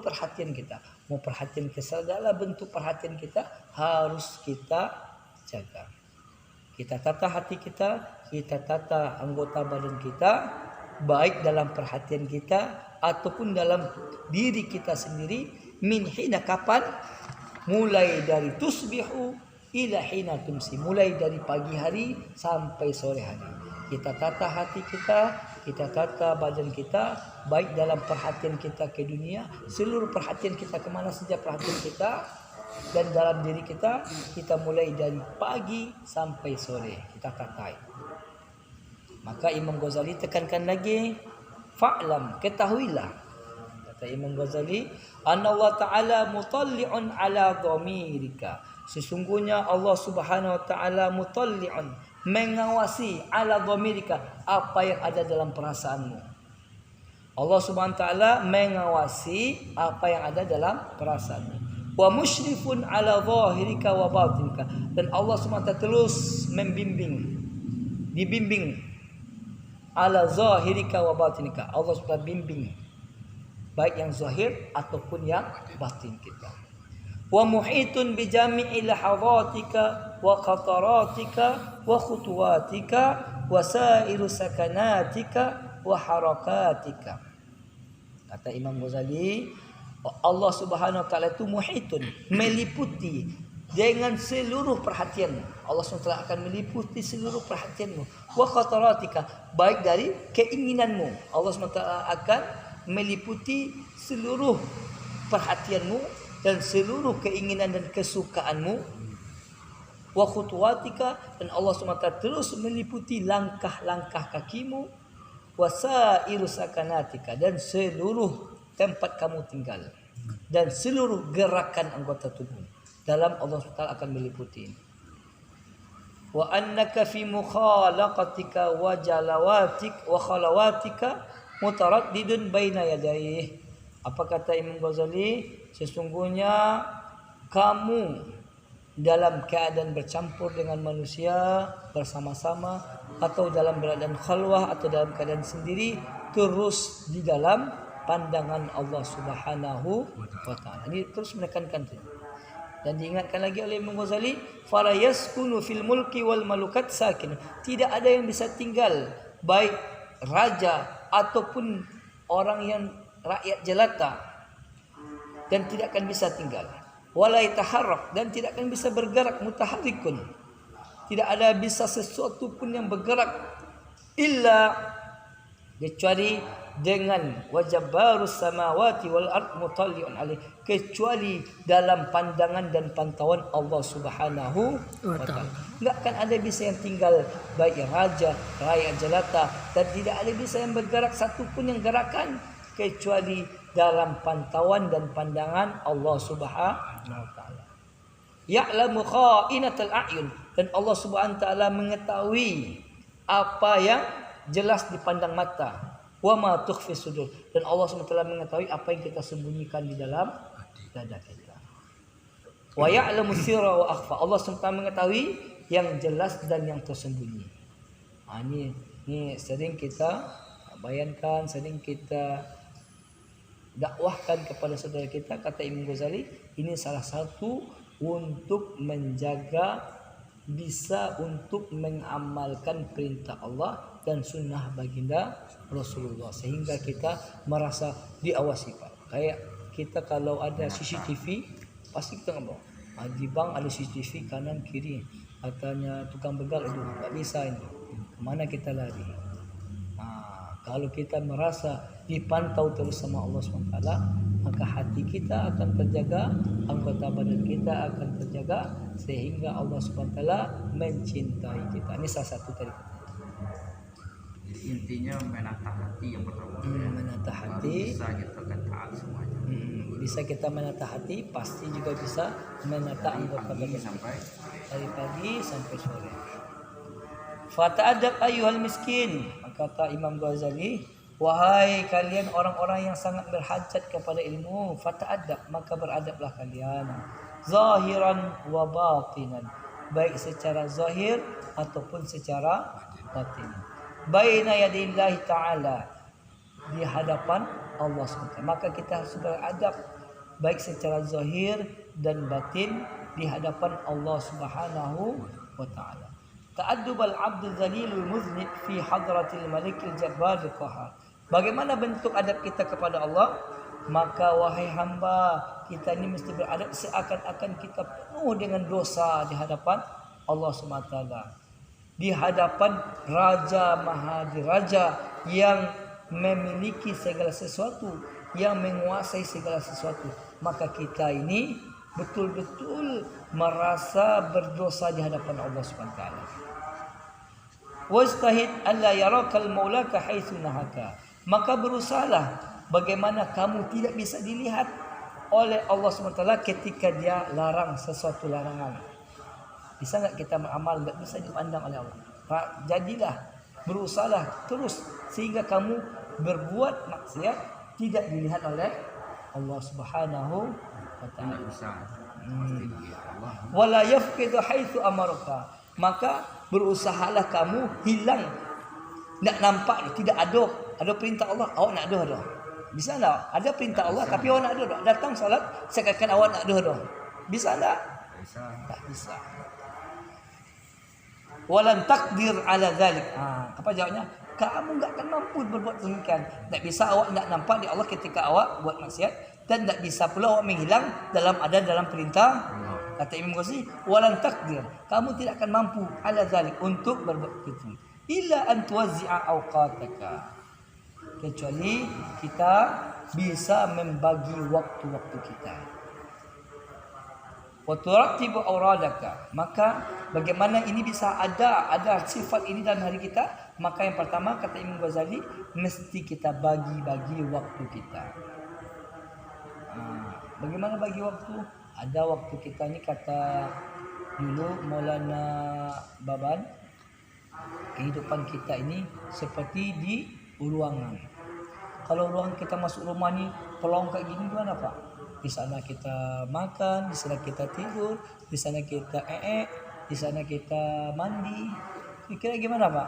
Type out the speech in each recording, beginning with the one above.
perhatian kita. Mau perhatian ke segala bentuk perhatian kita harus kita jaga. Kita tata hati kita tata anggota badan kita, baik dalam perhatian kita ataupun dalam diri kita sendiri. Min hina, kapan? Mulai dari tusbihu ila hina tumsi, mulai dari pagi hari sampai sore hari. Kita tata hati kita tata badan kita, baik dalam perhatian kita ke dunia, seluruh perhatian kita kemana saja perhatian kita, dan dalam diri kita mulai dari pagi sampai sore kita tatai. Maka Imam Ghazali tekankan lagi, fa'lam, ketahuilah, kata Imam Ghazali, anna Allah Ta'ala mutalli'un ala dhamirika, sesungguhnya Allah Subhanahu wa Ta'ala mutalli'un, mengawasi, ala dhamirika, apa yang ada dalam perasaanmu. Allah Subhanahu wa Ta'ala mengawasi apa yang ada dalam perasaanmu. Wa musyrifun ala zahirika wa batinika, dan Allah Subhanahu wa Ta'ala terus dibimbing ala zahirika wa batinika, Allah Subhanahu wa Ta'ala bimbing baik yang zahir ataupun yang batin kita. Wa muhitun bi jami'i lahadhatika wa qataratika wa khutuwatika wa sairu sakanatika wa harakatika. Kata Imam Ghazali, Allah Subhanahu wa Ta'ala itu muhitun, meliputi dengan seluruh perhatianmu. Allah SWT akan meliputi seluruh perhatianmu. Wa khataratika, baik dari keinginanmu. Allah SWT akan meliputi seluruh perhatianmu dan seluruh keinginan dan kesukaanmu. Wa khutuwatika, dan Allah SWT terus meliputi langkah-langkah kakimu. Wa sairu sakanatika, dan seluruh tempat kamu tinggal dan seluruh gerakan anggota tubuh dalam Allah SWT akan meliputi. Wa annaka fi mukhalaqatika wa jalawatik wa khalawatika mutaraddidun baina yadayhi. Apa kata Imam Ghazali? Sesungguhnya kamu dalam keadaan bercampur dengan manusia bersama-sama, atau dalam keadaan khalwah, atau dalam keadaan sendiri, terus di dalam pandangan Allah Subhanahu wa Ta'ala. Ini terus menekankan itu. Dan diingatkan lagi oleh Imam Ghazali, fala yaskunu fil mulki wal malukat sakin. Tidak ada yang bisa tinggal, baik raja ataupun orang yang rakyat jelata, dan tidak akan bisa tinggal. Wala yataharrak, dan tidak akan bisa bergerak, mutaharrikun. Tidak ada bisa sesuatu pun yang bergerak illa kecuali dengan wajabbarus samawati wal ard mutalli'un alaih, kecuali dalam pandangan dan pantauan Allah Subhanahu wa Ta'ala. Enggak akan ada bisa yang tinggal, baik yang raja, rakyat jelata, dan tidak ada bisa yang bergerak satu pun yang gerakan kecuali dalam pantauan dan pandangan Allah Subhanahu wa Ta'ala. Ya'lamu kha'inatal a'yun, dan Allah Subhanahu wa Ta'ala mengetahui apa yang jelas dipandang mata. Wa ma tukhfi sudur, dan Allah SWT mengetahui apa yang kita sembunyikan di dalam dada kita. Wa ya'lamu sirra wa akhfa, Allah SWT mengetahui yang jelas dan yang tersembunyi. Ini sering kita bayangkan, sering kita dakwahkan kepada saudara kita. Kata Imam Ghazali, ini salah satu untuk menjaga, bisa untuk mengamalkan perintah Allah dan sunnah baginda Rasulullah, sehingga kita merasa diawasi, Pak. Kayak kita kalau ada CCTV pasti kita ngomong, di bank ada CCTV kanan kiri, katanya tukang begal, aduh nggak bisa ini, kemana kita lari? Kalau kita merasa dipantau terus sama Allah SWT, maka hati kita akan terjaga, anggota badan kita akan terjaga, sehingga Allah SWT mencintai kita. Ini salah satu dari intinya menatah hati yang pertama. Menatah hati. Bisa kita kan taat semuanya. Bisa kita menatah hati, pasti juga bisa menatah anggota badan sampai dari pagi sampai sore. Fata'adab ayyuhal miskin, kata Imam Ghazali, wahai kalian orang-orang yang sangat berhajat kepada ilmu, fata'adab, maka beradablah kalian, zahiran wa batinan, baik secara zahir ataupun secara batin. Baina yadillahi ta'ala, di hadapan Allah SWT. Maka kita harus beradab baik secara zahir dan batin di hadapan Allah Subhanahu wa taala. Ta'addub al-'abd dhalilul muznib fi hadratil malikil jabbar qahhar. Bagaimana bentuk adab kita kepada Allah? Maka wahai hamba, kita ini mesti beradab seakan-akan kita penuh dengan dosa di hadapan Allah SWT. Di hadapan Raja Mahadiraja yang memiliki segala sesuatu, yang menguasai segala sesuatu. Maka kita ini betul-betul merasa berdosa di hadapan Allah SWT. Wastahid alla yarakal maulaka haitsu nahaka. Maka berusahalah bagaimana kamu tidak bisa dilihat oleh Allah SWT ketika dia larang sesuatu larangan. Bisa enggak kita beramal, enggak bisa dipandang oleh Allah. Jadilah, berusahalah terus sehingga kamu berbuat maksiat tidak dilihat oleh Allah Subhanahu wa taala. Wala yafqidu haitsu amaraka. Maka berusahalah kamu hilang, enggak nampak, tidak ada perintah Allah, awak nak ada. Bisa enggak? Ada perintah Allah tapi awak nak ada. Datang salat seakan awak nak ada. Bisa enggak? Bisa. Tak bisa. Walan takdir ala dhalik. Apa jawabnya? Kamu enggak akan mampu berbuat demikian. Tak bisa awak nak nampak di Allah ketika awak buat maksiat, dan tak bisa pula awak menghilang dalam perintah. Kata Imam Ghazali, walan takdir. Kamu tidak akan mampu ala dhalik untuk berbuat itu. Illa an tuwazzi'a awqataka. Kecuali kita bisa membagi waktu-waktu kita. Wa turattibu awradaka. Maka bagaimana ini bisa ada sifat ini dalam hari kita? Maka yang pertama kata Imam Ghazali, mesti kita bagi-bagi waktu kita. Bagaimana bagi waktu? Ada waktu kita ni, kata dulu Maulana Baban, kehidupan kita ini seperti di ruangan. Kalau ruangan kita masuk rumah ni pelong kayak gini, gimana Pak? Di sana kita makan, di sana kita tidur, di sana kita di sana kita mandi. Kira-kira gimana Pak?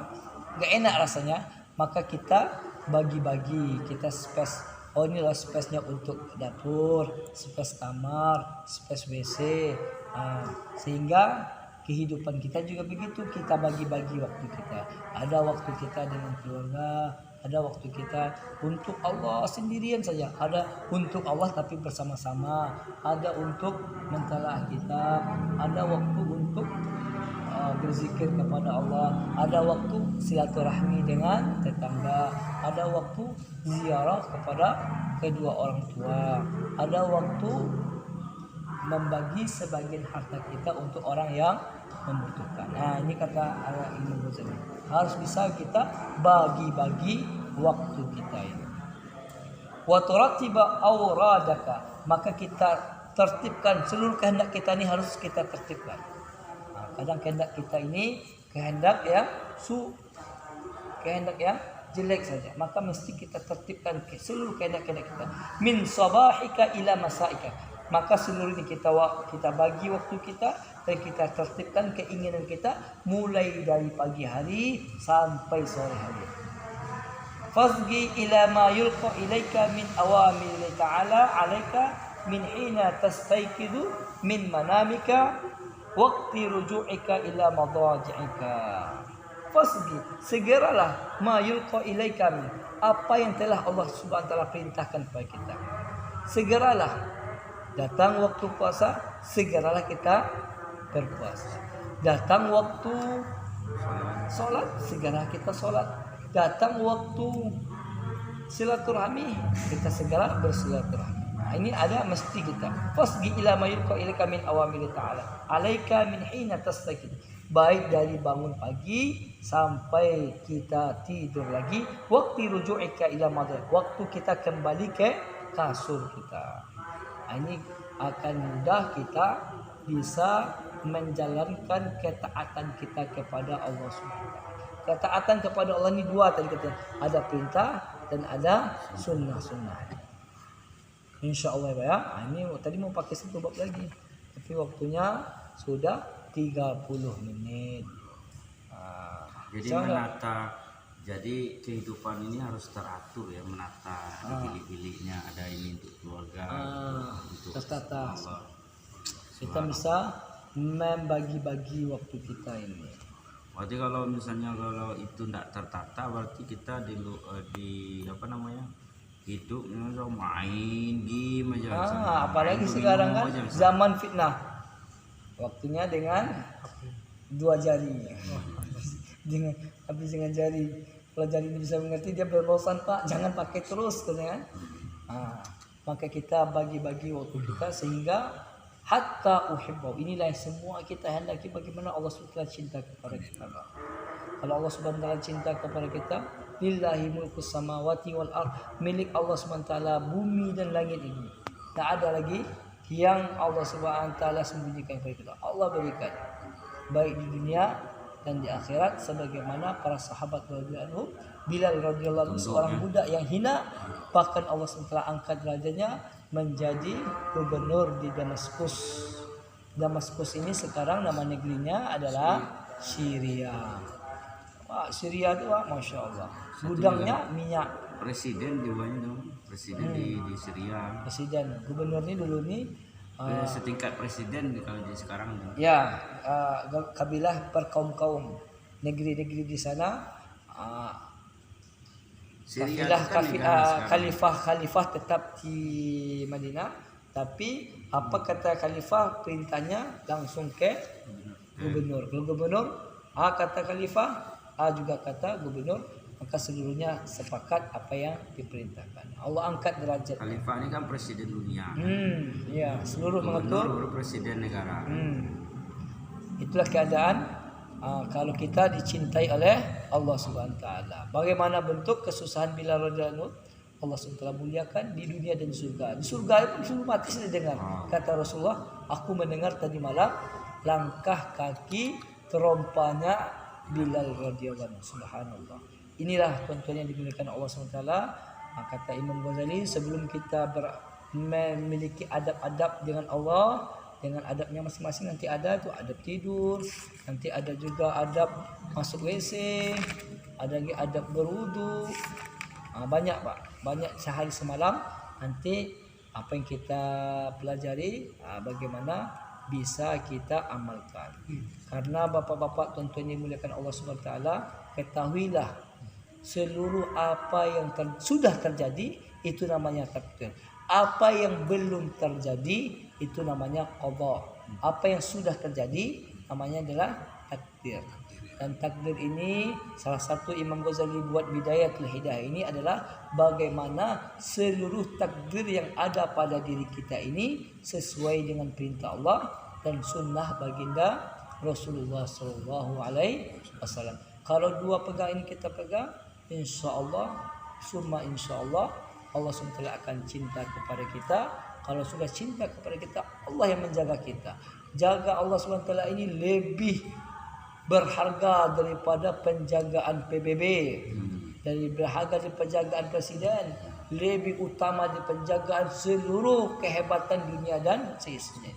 Gak enak rasanya. Maka kita bagi-bagi, kita space. Oh, inilah space-nya untuk dapur, space kamar, space WC. Sehingga kehidupan kita juga begitu, kita bagi-bagi waktu kita. Ada waktu kita dengan keluarga, ada waktu kita untuk Allah sendirian saja, ada untuk Allah tapi bersama-sama, ada untuk mentalaah kitab, ada waktu untuk berzikir kepada Allah, ada waktu silaturahmi dengan tetangga, ada waktu ziarah kepada kedua orang tua, ada waktu membagi sebagian harta kita untuk orang yang membutuhkan. Ini kata Imam Ghazali, harus bisa kita bagi-bagi waktu kita ini. Wa turattiba awradaka. Maka kita tertibkan seluruh kehendak kita ini, harus kita tertibkan. Kadang kehendak kita ini kehendak yang jelek saja, maka mesti kita tertibkan seluruh kehendak-kehendak kita. Min sabahika ila masaika. Maka seluruh ini kita bagi waktu kita dan kita tertibkan keinginan kita mulai dari pagi hari sampai sore hari. Fazgi ila ma yulqa ilaika min awamir ta'ala alaika min hina tastayqidu min manamika waqti ruju'ika ila madaji'ika. Fasbi, segeralah ma yulqa ilaika, apa yang telah Allah Subhanahu wa taala perintahkan kepada kita. Segeralah datang waktu puasa, segeralah kita berpuasa. Datang waktu solat, segera kita solat. Datang waktu silaturahmi, kita segera bersilaturahmi. Ini ada mesti kita. Fasgi ila ma yulqa ilaika min awamir ta'ala alaika min hina tastaqim. Baik dari bangun pagi sampai kita tidur lagi, waktu ruju'ika ila madaj, waktu kita kembali ke kasur kita. Ini akan mudah kita bisa menjalankan ketaatan kita kepada Allah Subhanahu wa taala. Ketaatan kepada Allah ini dua tadi kata, ada perintah dan ada sunnah-sunnah. InsyaAllah ya. Ini tadi mau pakai satu bab lagi, tapi waktunya sudah 30 menit. Jadi menata Jadi kehidupan ini harus teratur ya, menata ada bilik-biliknya, ada ini untuk keluarga, untuk tertata. Allah. Kita bisa membagi-bagi waktu kita ini. Berarti kalau misalnya kalau itu tidak tertata, berarti kita di apa namanya, hidupnya main game aja. Apalagi Main sekarang domino kan aja, misalnya. zaman fitnah. Waktunya dengan 2 jari. Dengan habis dengan jari. Kalau jari ini bisa mengerti, dia berbosan Pak, jangan pakai terus katanya. Maka kita bagi-bagi waktu kita sehingga hatta uhibbu. Inilah yang semua kita hendaki, bagaimana Allah SWT cinta kepada kita. Kalau Allah SWT cinta kepada kita, lillahi mulku samawati wal ard, milik Allah SWT bumi dan langit ini. Tak ada lagi yang Allah SWT sembunyikan kepada kita. Allah berikan baik di dunia dan di akhirat, sebagaimana para sahabat radhiyallahu anhu, Bilal radhiyallahu anhu seorang budak yang hina, bahkan Allah SWT angkat derajatnya menjadi gubernur di Damaskus. Damaskus ini sekarang nama negerinya adalah Syria. Syria itu masya Allah. Gudangnya minyak. Presiden juga dong, presiden di Syria. Presiden, gubernur ini dulu nih. Setingkat presiden kalau di sekarang. Ya, kabilah per kaum-kaum negeri-negeri di sana. Khalifah tetap di Madinah, tapi apa kata khalifah, perintahnya langsung ke gubernur. Kalau gubernur A kata khalifah, A juga kata gubernur, maka seluruhnya sepakat apa yang diperintahkan. Allah angkat derajat. Khalifah ini kan presiden dunia. Ya, seluruh mengatur. Baru presiden negara. Itulah keadaan kalau kita dicintai oleh Allah Subhanahu wa taala. Bagaimana bentuk kesusahan Bilal radhiyallahu anhu? Allah SWT muliakan di dunia dan surga. Di surga pun suruh mati sudah dengar. Kata Rasulullah, aku mendengar tadi malam langkah kaki terompanya Bilal radhiyallahu anhu. Subhanallah. Inilah tuan-tuan yang dimuliakan Allah SWT. Kata Imam Ghazali, sebelum kita memiliki adab-adab dengan Allah, dengan adabnya masing-masing, nanti ada tuh adab tidur, nanti ada juga adab masuk WC, ada lagi adab berwudu. Banyak Pak, banyak sehari semalam. Nanti apa yang kita pelajari, bagaimana bisa kita amalkan. Karena bapak-bapak, tuan-tuan yang dimuliakan Allah Subhanahu wa taala, ketahuilah seluruh apa yang sudah terjadi itu namanya takdir. Apa yang belum terjadi itu namanya qada. Apa yang sudah terjadi namanya adalah takdir. Dan takdir ini salah satu Imam Ghazali buat Bidayatul Hidayah ini adalah bagaimana seluruh takdir yang ada pada diri kita ini sesuai dengan perintah Allah dan sunnah baginda Rasulullah sallallahu alaihi wasallam. Kalau dua pegang ini kita pegang, insyaallah, summa insyaallah Allah SWT akan cinta kepada kita. Kalau sudah cinta kepada kita, Allah yang menjaga kita. Jaga Allah SWT ini lebih berharga daripada penjagaan PBB, dari berharga dari penjagaan presiden, lebih utama dari penjagaan seluruh kehebatan dunia dan seisinya.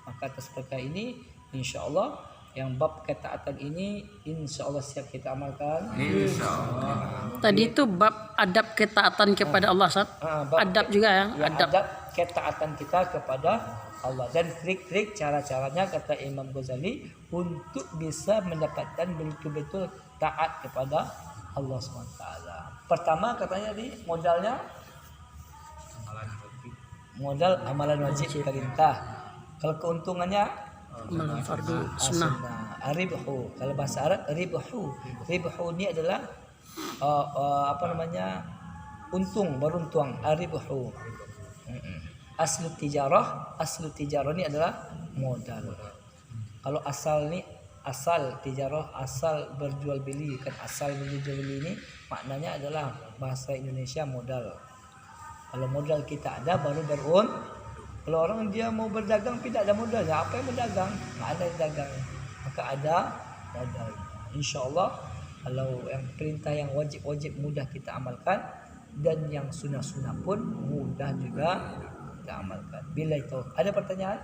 Maka atas perkara ini, insyaallah yang bab ketaatan ini insyaallah siap kita amalkan. Insyaallah. Tadi itu bab adab ketaatan kepada Allah, Ustaz. Adab juga ya, adab ketaatan kita kepada Allah dan trik-trik cara-caranya kata Imam Ghazali untuk bisa mendapatkan betul-betul taat kepada Allah SWT. Pertama katanya di modalnya modal amalan wajib perintah. Kalau keuntungannya amalan fardu sunnah. Ribhu, kalau bahasa Arab ribhu. Ribhu ini adalah untung, beruntung. Ribhu. Aslu tijarah ini adalah modal. Kalau asal tijarah, asal berjual beli, kan asal berjual beli ini maknanya adalah bahasa Indonesia modal. Kalau modal kita ada baru Kalau orang dia mau berdagang tidak ada modalnya, apa yang berdagang? Nggak ada dagang, maka ada modal. Insyaallah kalau yang perintah yang wajib mudah kita amalkan, dan yang sunnah pun mudah juga kita amalkan. Bila itu ada pertanyaan?